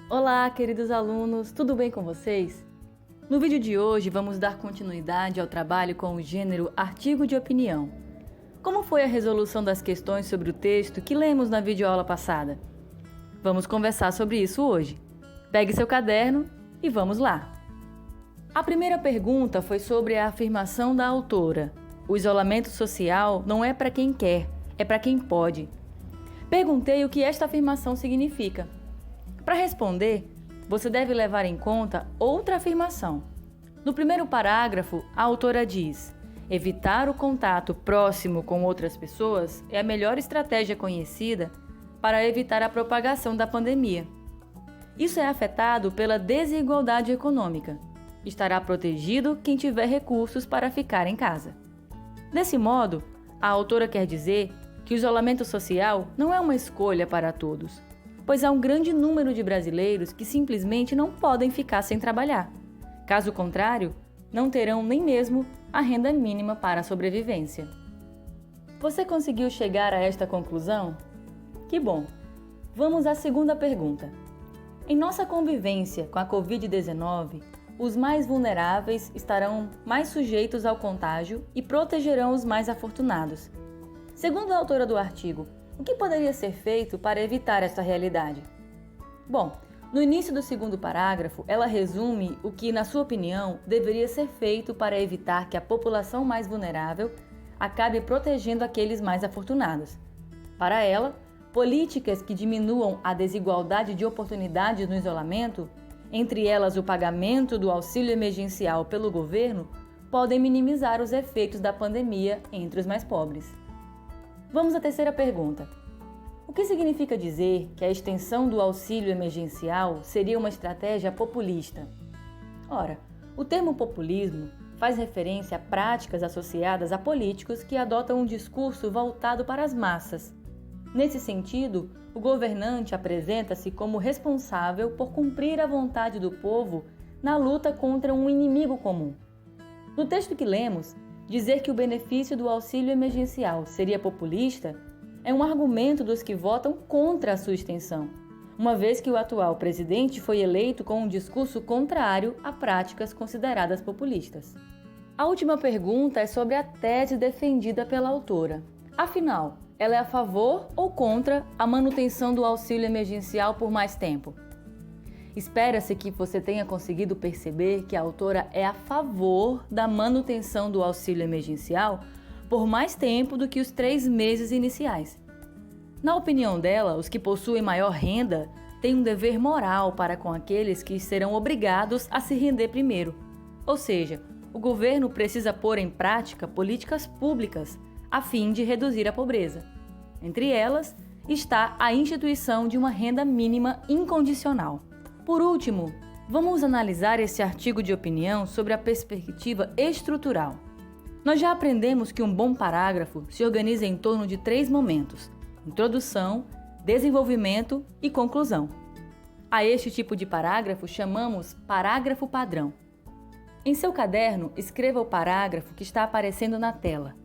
Olá, queridos alunos, tudo bem com vocês? No vídeo de hoje vamos dar continuidade ao trabalho com o gênero artigo de opinião. Como foi a resolução das questões sobre o texto que lemos na videoaula passada? Vamos conversar sobre isso hoje. Pegue seu caderno e vamos lá! A primeira pergunta foi sobre a afirmação da autora: o isolamento social não é para quem quer, é para quem pode. Perguntei o que esta afirmação significa. Para responder, você deve levar em conta outra afirmação. No primeiro parágrafo, a autora diz: evitar o contato próximo com outras pessoas é a melhor estratégia conhecida para evitar a propagação da pandemia. Isso é afetado pela desigualdade econômica. Estará protegido quem tiver recursos para ficar em casa. Desse modo, a autora quer dizer que o isolamento social não é uma escolha para todos, pois há um grande número de brasileiros que simplesmente não podem ficar sem trabalhar. Caso contrário, não terão nem mesmo a renda mínima para a sobrevivência. Você conseguiu chegar a esta conclusão? Que bom! Vamos à segunda pergunta. Em nossa convivência com a Covid-19, os mais vulneráveis estarão mais sujeitos ao contágio e protegerão os mais afortunados. Segundo a autora do artigo, o que poderia ser feito para evitar esta realidade? Bom, no início do segundo parágrafo, ela resume o que, na sua opinião, deveria ser feito para evitar que a população mais vulnerável acabe protegendo aqueles mais afortunados. Para ela, políticas que diminuam a desigualdade de oportunidades no isolamento, entre elas o pagamento do auxílio emergencial pelo governo, podem minimizar os efeitos da pandemia entre os mais pobres. Vamos à terceira pergunta. O que significa dizer que a extensão do auxílio emergencial seria uma estratégia populista? Ora, o termo populismo faz referência a práticas associadas a políticos que adotam um discurso voltado para as massas. Nesse sentido, o governante apresenta-se como responsável por cumprir a vontade do povo na luta contra um inimigo comum. No texto que lemos, dizer que o benefício do auxílio emergencial seria populista é um argumento dos que votam contra a sua extensão, uma vez que o atual presidente foi eleito com um discurso contrário a práticas consideradas populistas. A última pergunta é sobre a tese defendida pela autora. Afinal, ela é a favor ou contra a manutenção do auxílio emergencial por mais tempo? Espera-se que você tenha conseguido perceber que a autora é a favor da manutenção do auxílio emergencial por mais tempo do que os 3 meses iniciais. Na opinião dela, os que possuem maior renda têm um dever moral para com aqueles que serão obrigados a se render primeiro. Ou seja, o governo precisa pôr em prática políticas públicas a fim de reduzir a pobreza. Entre elas está a instituição de uma renda mínima incondicional. Por último, vamos analisar esse artigo de opinião sobre a perspectiva estrutural. Nós já aprendemos que um bom parágrafo se organiza em torno de 3 momentos: introdução, desenvolvimento e conclusão. A este tipo de parágrafo chamamos parágrafo padrão. Em seu caderno, escreva o parágrafo que está aparecendo na tela.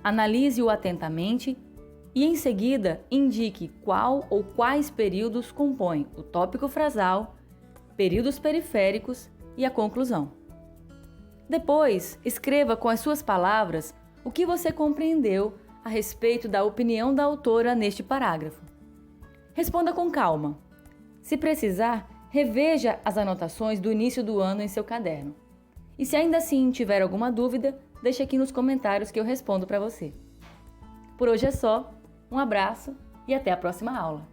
Analise-o atentamente e, em seguida, indique qual ou quais períodos compõem o tópico frasal, períodos periféricos e a conclusão. Depois, escreva com as suas palavras o que você compreendeu a respeito da opinião da autora neste parágrafo. Responda com calma. Se precisar, reveja as anotações do início do ano em seu caderno. E se ainda assim tiver alguma dúvida, deixe aqui nos comentários que eu respondo para você. Por hoje é só. Um abraço e até a próxima aula!